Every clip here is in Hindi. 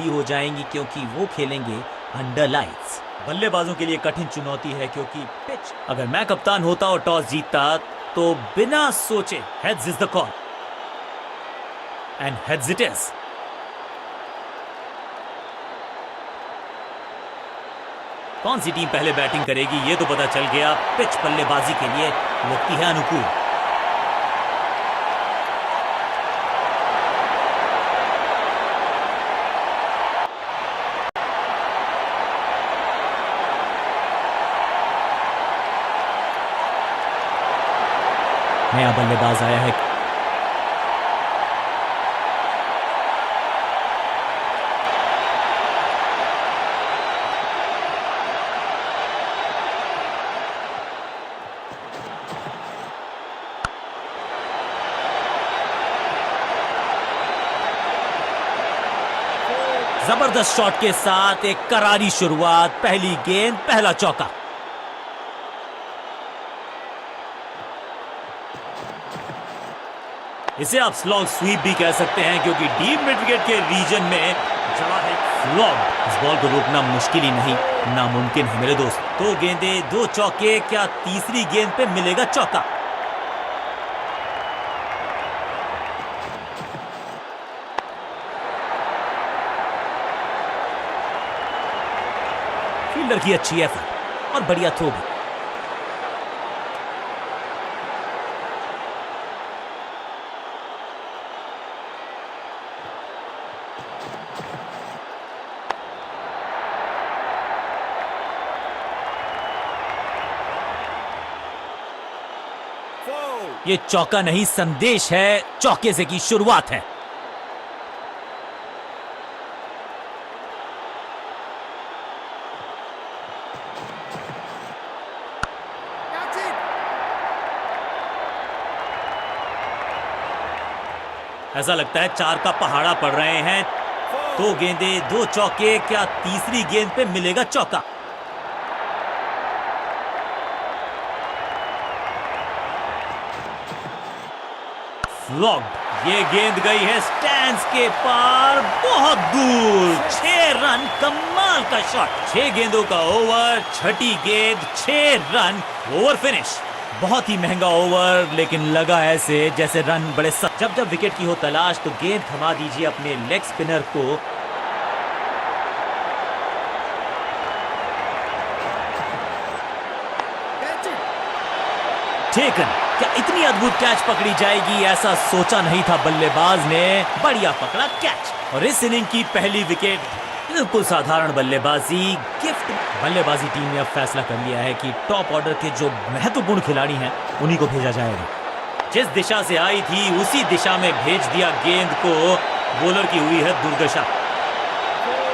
हो जाएंगी क्योंकि वो खेलेंगे अंडर लाइट्स। बल्लेबाजों के लिए कठिन चुनौती है क्योंकि पिच, अगर मैं कप्तान होता और टॉस जीतता तो बिना सोचे heads is the call and heads it is. कौन सी टीम पहले बैटिंग करेगी ये तो पता चल गया। पिच बल्लेबाजी के लिए लगती है अनुकूल। नया बल्लेबाज आया है। जबरदस्त शॉट के साथ एक करारी शुरुआत। पहली गेंद पहला चौका। इसे आप स्लॉग स्वीप भी कह सकते हैं क्योंकि डीप मिड विकेट के रीजन में जड़ा है स्लॉग। इस बॉल को रोकना मुश्किल ही नहीं, नामुमकिन है मेरे दोस्त। 2 गेंदे 2 चौके, क्या तीसरी गेंद पे मिलेगा चौका? फील्डर की अच्छी एफर्ट और बढ़िया थ्रो भी। ये चौका नहीं, संदेश है, चौके से की शुरुआत है। ऐसा लगता है 4 का पहाड़ा पड़ रहे हैं। 2 गेंदे 2 चौके, क्या तीसरी गेंद पे मिलेगा चौका? फ्लॉग्ड। ये गेंद गई है स्टैंड्स के पार, बहुत दूर। 6 रन, कमाल का शॉट। 6 गेंदों का ओवर, छठी गेंद 6 रन, ओवर फिनिश। बहुत ही महंगा ओवर, लेकिन लगा ऐसे जैसे रन बड़े जब जब विकेट की हो तलाश तो गेंद थमा दीजिए अपने लेग स्पिनर को। टेकन। क्या इतनी अद्भुत कैच पकड़ी जाएगी ऐसा सोचा नहीं था बल्लेबाज ने। बढ़िया पकड़ा कैच और इस इनिंग की पहली विकेट। बिल्कुल साधारण बल्लेबाजी, गिफ्ट। बल्लेबाजी टीम ने अब फैसला कर लिया है कि टॉप ऑर्डर के जो महत्वपूर्ण खिलाड़ी हैं उन्हीं को भेजा जाएगा। जिस दिशा से आई थी उसी दिशा में भेज दिया गेंद को। बॉलर की हुई है दुर्दशा।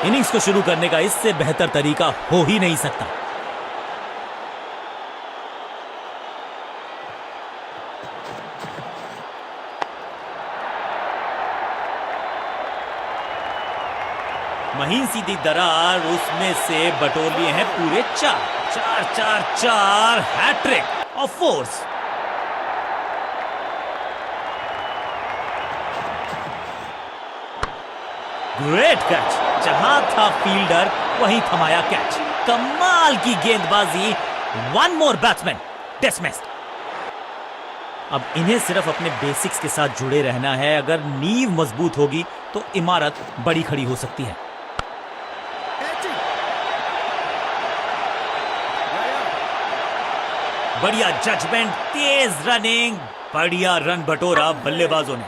इनिंग्स को शुरू करने का इससे बेहतर तरीका हो ही नहीं सकता। महीन सीधी दरार, उसमें से बटोर लिए हैं पूरे 4 hattrick of fours. Great catch. जहां था फील्डर वहीं थमाया कैच। कमाल की गेंदबाजी। 1 मोर बैट्समैन डिसमिस्ड। अब इन्हें सिर्फ अपने बेसिक्स के साथ जुड़े रहना है। अगर नींव मजबूत होगी तो इमारत बड़ी खड़ी हो सकती है। बढ़िया जजमेंट, तेज रनिंग, बढ़िया रन बटोरा बल्लेबाजों ने।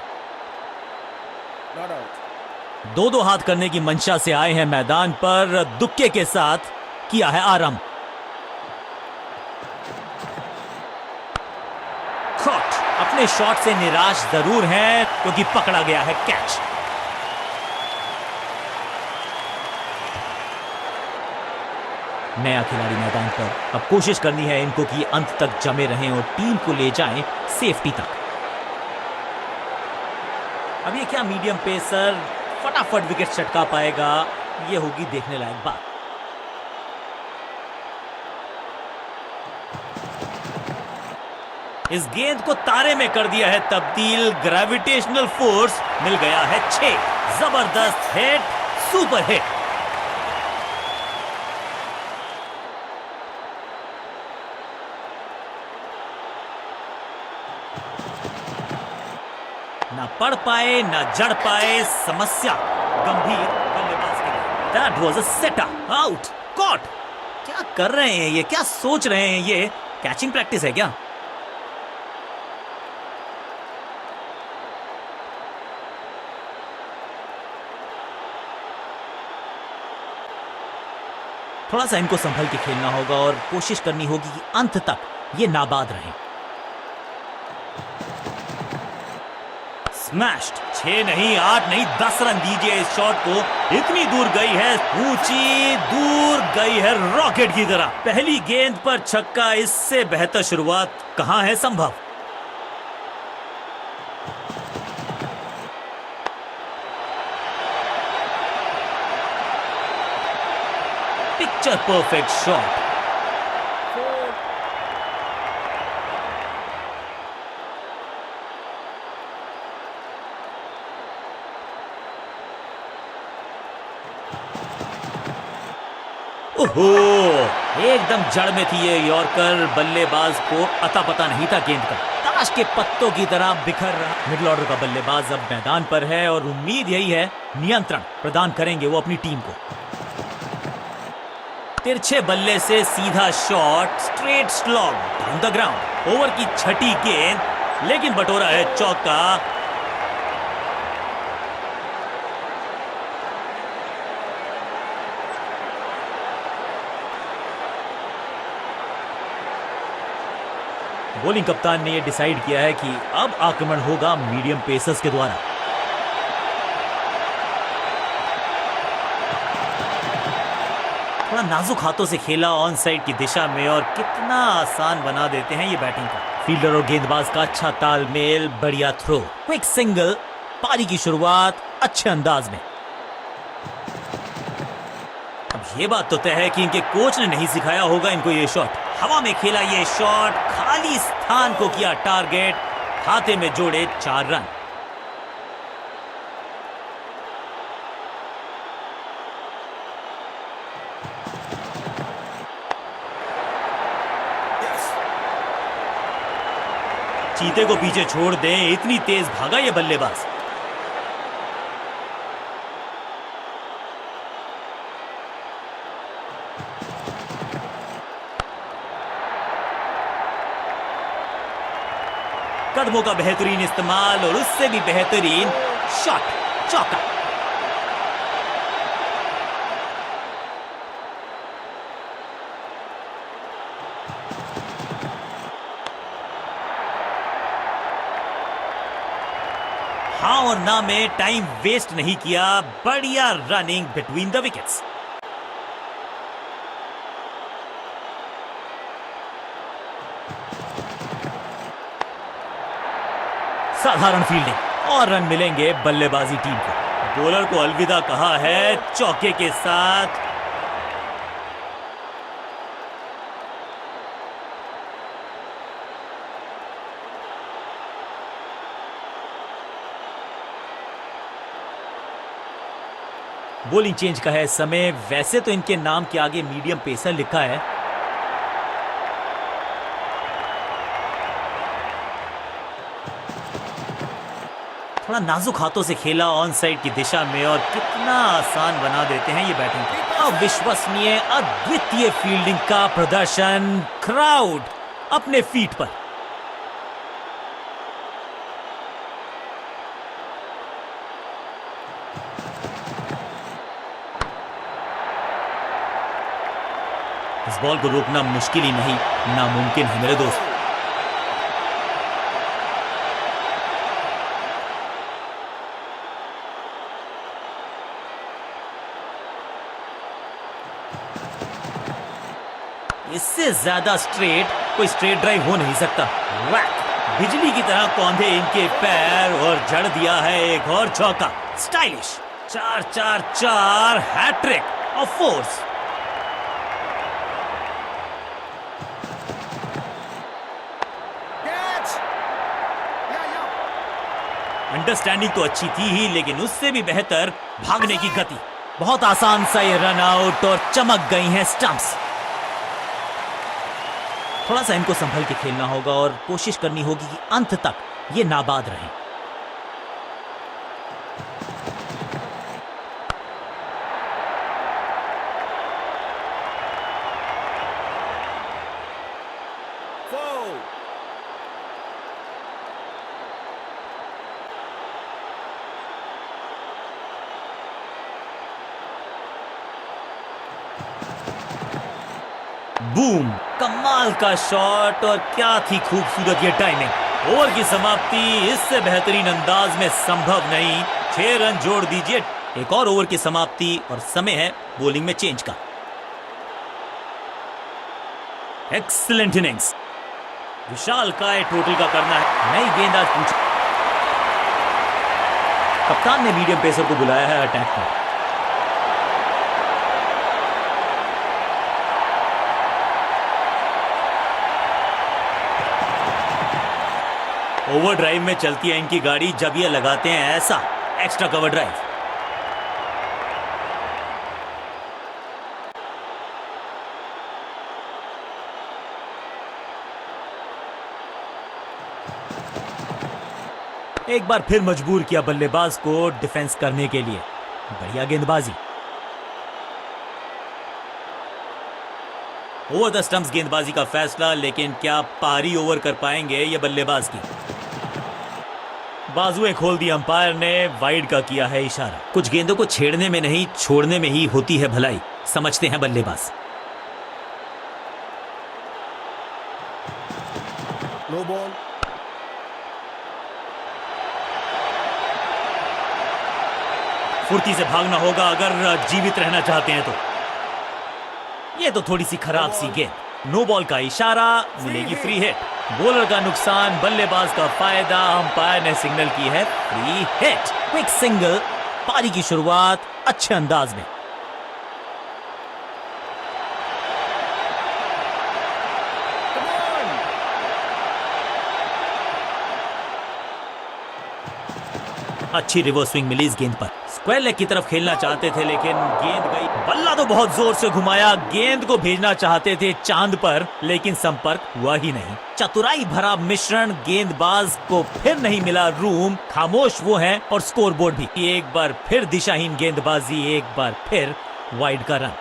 2-2 हाथ करने की मंशा से आए हैं मैदान पर। दुक्के के साथ किया है आरंभ। कॉट। अपने शॉट से निराश जरूर हैं क्योंकि पकड़ा गया है कैच। नया खिलाड़ी मैदान पर। अब कोशिश करनी है इनको कि अंत तक जमे रहें और टीम को ले जाएं सेफ्टी तक। अब ये क्या मीडियम पेसर फटाफट विकेट चटका पाएगा, ये होगी देखने लायक बात। इस गेंद को तारे में कर दिया है तब्दील। ग्रेविटेशनल फोर्स मिल गया है 6। जबरदस्त हिट, सुपर हिट। ना पढ़ पाए ना जड़ पाए, समस्या गंभीर बल्लेबाज के लिए। That was a setup, out, caught. क्या कर रहे हैं ये, क्या सोच रहे हैं ये? कैचिंग प्रैक्टिस है क्या? थोड़ा सा इनको संभल के खेलना होगा और कोशिश करनी होगी कि अंत तक ये नाबाद रहें। स्मैश्ड। 6 नहीं, 8 नहीं, 10 रन दीजिए इस शॉट को। इतनी दूर गई है, ऊंची दूर गई है रॉकेट की तरह। पहली गेंद पर छक्का, इससे बेहतर शुरुआत कहां है संभव। Picture perfect shot. ओहो, एकदम जड़ में थी ये यॉर्कर। बल्लेबाज को अता पता नहीं था गेंद का, ताश के पत्तों की तरह बिखर रहा। मिडिल ऑर्डर का बल्लेबाज अब मैदान पर है और उम्मीद यही है नियंत्रण प्रदान करेंगे वो अपनी टीम को। तिरछे बल्ले से सीधा shot, straight slog down the ground. Over की छठी गेंद, लेकिन बटोरा है चौका। बॉलिंग कप्तान ने यह डिसाइड किया है कि अब आक्रमण होगा मीडियम पेसर्स के द्वारा। थोड़ा नाजुक हाथों से खेला ऑन साइड की दिशा में और कितना आसान बना देते हैं ये बैटिंग का। फील्डर और गेंदबाज का अच्छा तालमेल, बढ़िया थ्रो, क्विक सिंगल। पारी की शुरुआत अच्छे अंदाज में। अब ये बात तो तय है कि इनके कोच ने नहीं सिखाया होगा इनको ये शॉट। हवा में खेला ये शॉट, खाली स्थान को किया टारगेट, खाते में जोड़े 4 रन। चीते को पीछे छोड़ दें, इतनी तेज भागा ये बल्लेबाज। कदमों का बेहतरीन इस्तेमाल और उससे भी बेहतरीन शॉट, चौका। हाँ और ना में टाइम वेस्ट नहीं किया, बढ़िया रनिंग बिटवीन द विकेट्स। साधारण फील्डिंग और रन मिलेंगे बल्लेबाजी टीम को। बॉलर को अलविदा कहा है चौके के साथ। बॉलिंग चेंज का है समय। वैसे तो इनके नाम के आगे मीडियम पेसर लिखा है, थोड़ा नाजुक हाथों से खेला ऑन साइड की दिशा में और कितना आसान बना देते हैं ये बैटिंग। अविश्वसनीय, अद्वितीय फील्डिंग का प्रदर्शन। क्राउड अपने फीट पर। इस बॉल को रोकना मुश्किल ही नहीं, नामुमकिन है मेरे दोस्त। इससे ज्यादा स्ट्रेट कोई स्ट्रेट ड्राइव हो नहीं सकता। वैक, बिजली की तरह कौंधे इनके पैर और जड़ दिया है एक और चौका। Stylish 4-4-4 hattrick of fours. Understanding तो अच्छी थी ही, लेकिन उससे भी बेहतर भागने की गति। बहुत आसान सा ये रन आउट और चमक गई हैं स्टंप्स। थोड़ा सा इनको संभल के खेलना होगा और कोशिश करनी होगी कि अंत तक ये नाबाद रहें। बूम, कमाल का शॉट और क्या थी खूबसूरत ये टाइमिंग। ओवर की समाप्ति इससे बेहतरीन अंदाज में संभव नहीं। 6 रन जोड़ दीजिए। एक और ओवर की समाप्ति और समय है बॉलिंग में चेंज का। Excellent innings. विशाल काय टोटल का करना है। नई गेंद आज पूछ। कप्तान ने मीडियम पेसर को बुलाया है अटैक पर। ओवर ड्राइव में चलती है इनकी गाड़ी जब ये लगाते हैं ऐसा एक्स्ट्रा कवर ड्राइव। एक बार फिर मजबूर किया बल्लेबाज को डिफेंस करने के लिए। बढ़िया गेंदबाजी। ओवर द स्टंप्स गेंदबाजी का फैसला, लेकिन क्या पारी ओवर कर पाएंगे ये बल्लेबाज की। बाजुएं खोल दी अंपायर ने। वाइड का किया है इशारा। कुछ गेंदों को छेड़ने में नहीं छोड़ने में ही होती है भलाई, समझते हैं बल्लेबाज। No ball. फुर्ती से भागना होगा अगर जीवित रहना चाहते हैं तो। ये तो थोड़ी सी खराब सी गेंद। नो बॉल का इशारा, मिलेगी फ्री हिट। बॉलर का नुकसान, बल्लेबाज का फायदा। अंपायर ने सिग्नल की है फ्री हिट। Quick single. पारी की शुरुआत अच्छे अंदाज में। अच्छी रिवर्स स्विंग मिली इस गेंद पर। स्क्वायर लेग की तरफ खेलना चाहते थे लेकिन गेंद गई। बल्ला तो बहुत जोर से घुमाया। गेंद को भेजना चाहते थे चांद पर लेकिन संपर्क हुआ ही नहीं। चतुराई भरा मिश्रण। गेंदबाज को फिर नहीं मिला रूम। खामोश वो हैं और स्कोरबोर्ड भी। एक बार फिर दिशाहीन गेंदबाजी, एक बार फिर वाइड का रन।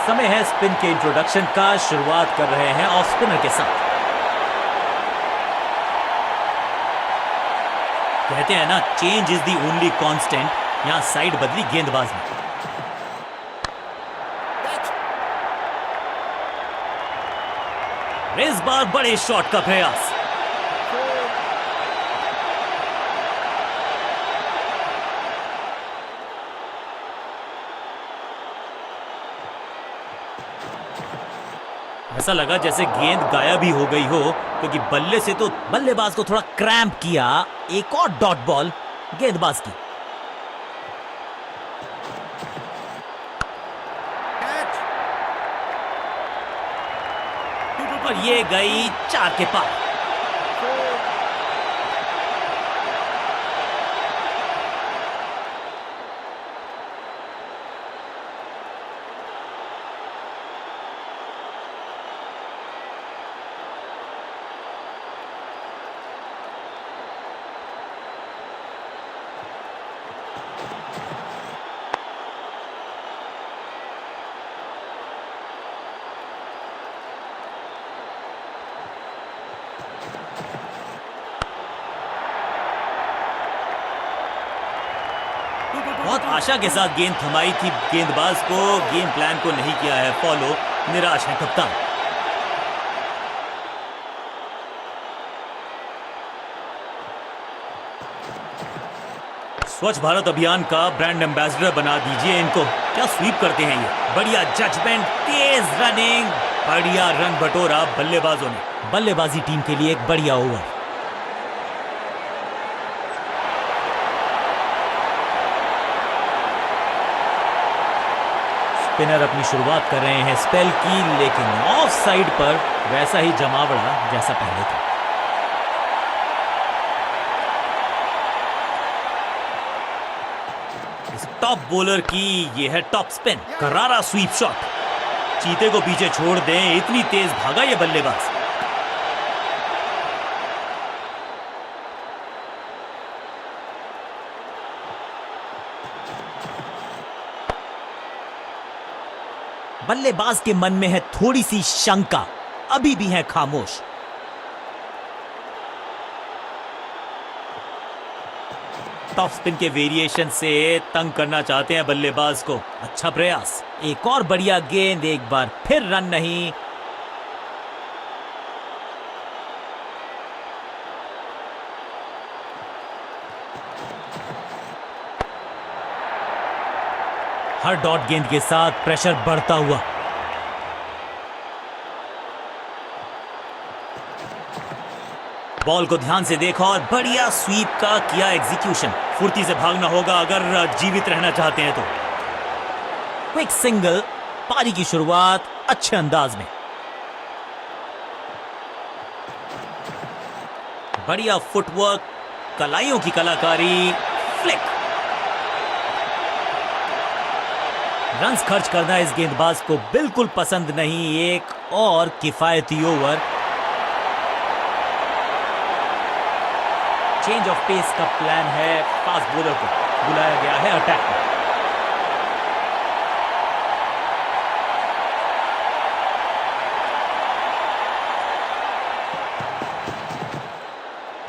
समय है स्पिन के इंट्रोडक्शन का। शुरुआत कर रहे हैं ऑफ स्पिनर के साथ। कहते हैं ना, change is the only constant. यहां साइड बदली गेंदबाज ने। इस बार बड़े शॉट का प्रयास। ऐसा लगा जैसे गेंद गायब ही हो गई हो, क्योंकि बल्ले से तो बल्लेबाज को थोड़ा क्रैम्प किया। एक और डॉट बॉल गेंदबाज की। और ये गई 4 के पार। आशा के साथ गेंद थमाई थी गेंदबाज को, गेम प्लान को नहीं किया है फॉलो, निराश है कप्तान। स्वच्छ भारत अभियान का ब्रांड एम्बेसडर बना दीजिए इनको। क्या स्वीप करते हैं ये, बढ़िया जजमेंट, तेज रनिंग, बढ़िया रन बटोरा बल्लेबाजों ने। बल्लेबाजी टीम के लिए एक बढ़िया ओवर। स्पिनर अपनी शुरुआत कर रहे हैं स्पेल की, लेकिन ऑफ साइड पर वैसा ही जमावड़ा जैसा पहले था। टॉप बॉलर की ये है टॉप स्पिन, करारा स्वीप शॉट, चीते को पीछे छोड़ दें, इतनी तेज भागा ये बल्लेबाज। बल्लेबाज के मन में है थोड़ी सी शंका, अभी भी है खामोश। टॉप स्पिन के वेरिएशन से तंग करना चाहते हैं बल्लेबाज को। अच्छा प्रयास, एक और बढ़िया गेंद, एक बार फिर रन नहीं। हर डॉट गेंद के साथ प्रेशर बढ़ता हुआ। बॉल को ध्यान से देखा और बढ़िया स्वीप का किया एग्जीक्यूशन। फुर्ती से भागना होगा अगर जीवित रहना चाहते हैं तो। क्विक सिंगल, पारी की शुरुआत अच्छे अंदाज में। बढ़िया फुटवर्क, कलाइयों की कलाकारी, फ्लिक। रन्स खर्च करना इस गेंदबाज को बिल्कुल पसंद नहीं। एक और किफायती ओवर। चेंज ऑफ पेस का प्लान है, फास्ट बॉलर को बुलाया गया है अटैक में।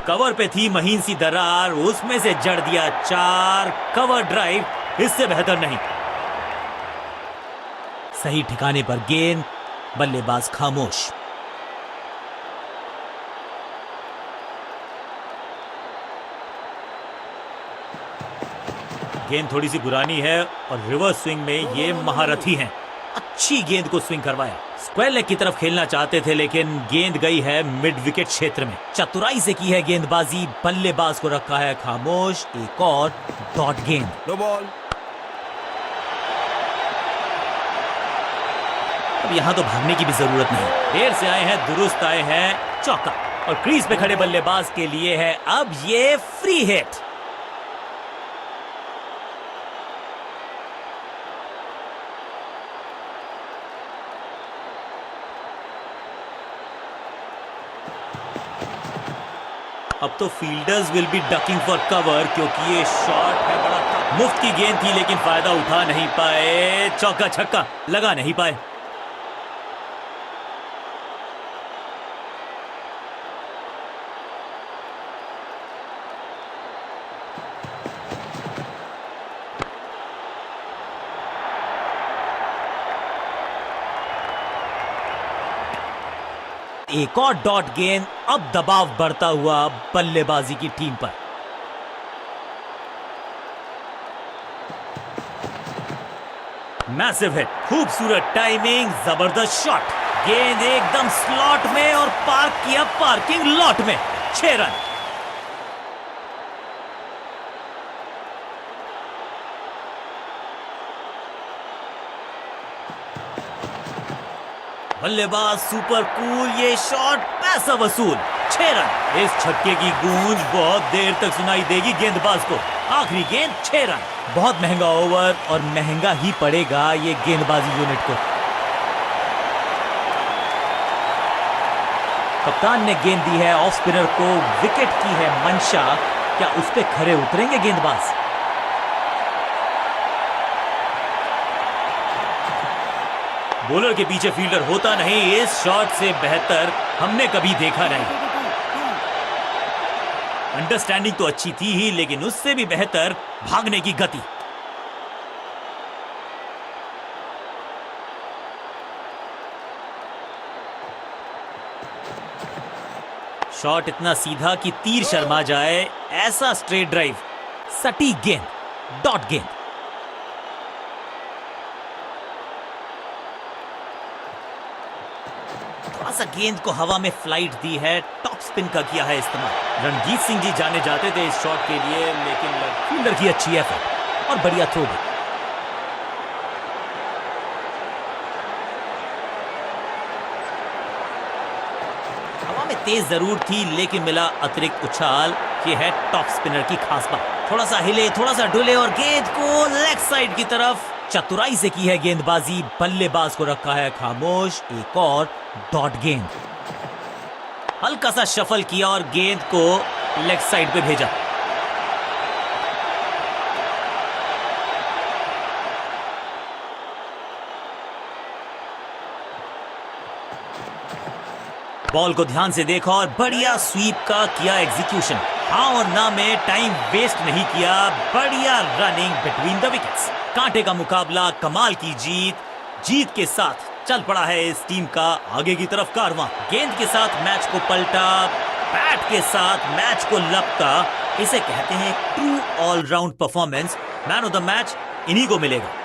कवर पे थी महीन सी दरार, उसमें से जड़ दिया 4। कवर ड्राइव, इससे बेहतर नहीं। सही ठिकाने पर गेंद, बल्लेबाज खामोश। गेंद थोड़ी सी पुरानी है और रिवर्स स्विंग में ये महारथी हैं। अच्छी गेंद को स्विंग करवाया। स्क्वायर लेग की तरफ खेलना चाहते थे, लेकिन गेंद गई है मिड विकेट क्षेत्र में। चतुराई से की है गेंदबाजी, बल्लेबाज को रखा है खामोश। एक और डॉट गेंद। No ball. अब यहां तो भागने की भी जरूरत नहीं, देर से आए हैं, दुरुस्त आए हैं। चौका, और क्रीज पे खड़े बल्लेबाज के लिए है अब ये फ्री हिट। अब तो fielders will be ducking for cover, क्योंकि ये शॉट है बड़ा टफ। मुफ्त की गेंद थी, लेकिन फायदा उठा नहीं पाए। चौका छक्का लगा नहीं पाए। एक और डॉट गेंद, अब दबाव बढ़ता हुआ बल्लेबाजी की टीम पर। मैसिव हिट, खूबसूरत टाइमिंग, जबरदस्त शॉट। गेंद एकदम स्लॉट में और पार्क किया पार्किंग लॉट में। 6 रन। बल्लेबाज सुपर कूल, ये शॉट पैसा वसूल। 6 रन। इस छक्के की गूंज बहुत देर तक सुनाई देगी गेंदबाज को। आखिरी गेंद 6 रन। बहुत महंगा ओवर और महंगा ही पड़ेगा ये गेंदबाजी यूनिट को। कप्तान ने गेंद दी है ऑफ स्पिनर को, विकेट की है मंशा। क्या उस पे खरे उतरेंगे गेंदबाज? बॉलर के पीछे फील्डर होता नहीं, इस शॉट से बेहतर हमने कभी देखा नहीं। अंडरस्टैंडिंग तो अच्छी थी ही, लेकिन उससे भी बेहतर भागने की गति। शॉट इतना सीधा कि तीर शर्मा जाए, ऐसा स्ट्रेट ड्राइव, सटीक गेंद, डॉट गेंद। थोड़ा सा गेंद को हवा में फ्लाइट दी है, टॉप स्पिन का किया है इस्तेमाल। रणजीत सिंह जी जाने जाते थे इस शॉट के लिए, लेकिन फील्डर की अच्छी एफर्ट और बढ़िया थ्रो भी। हवा में तेज जरूर थी, लेकिन मिला अतिरिक्त उछाल। ये है टॉप स्पिनर की खास बात। थोड़ा सा हिले, थोड़ा सा डुले और गेंद को लेग साइड की तरफ चतुराई से की है गेंदबाजी। बल्लेबाज को रखा है खामोश। एक और डॉट गेंद। हल्का सा शफल किया और गेंद को लेग साइड पे भेजा। बॉल को ध्यान से देखा और बढ़िया स्वीप का किया एग्जीक्यूशन। हाँ और ना में टाइम वेस्ट नहीं किया। बढ़िया रनिंग बिटवीन द विकेट्स। कांटे का मुकाबला, कमाल की जीत। जीत के साथ चल पड़ा है इस टीम का आगे की तरफ कारवां। गेंद के साथ मैच को पलटा, बैट के साथ मैच को लपका। इसे कहते हैं true allround performance. Man of the match इन्हीं को मिलेगा।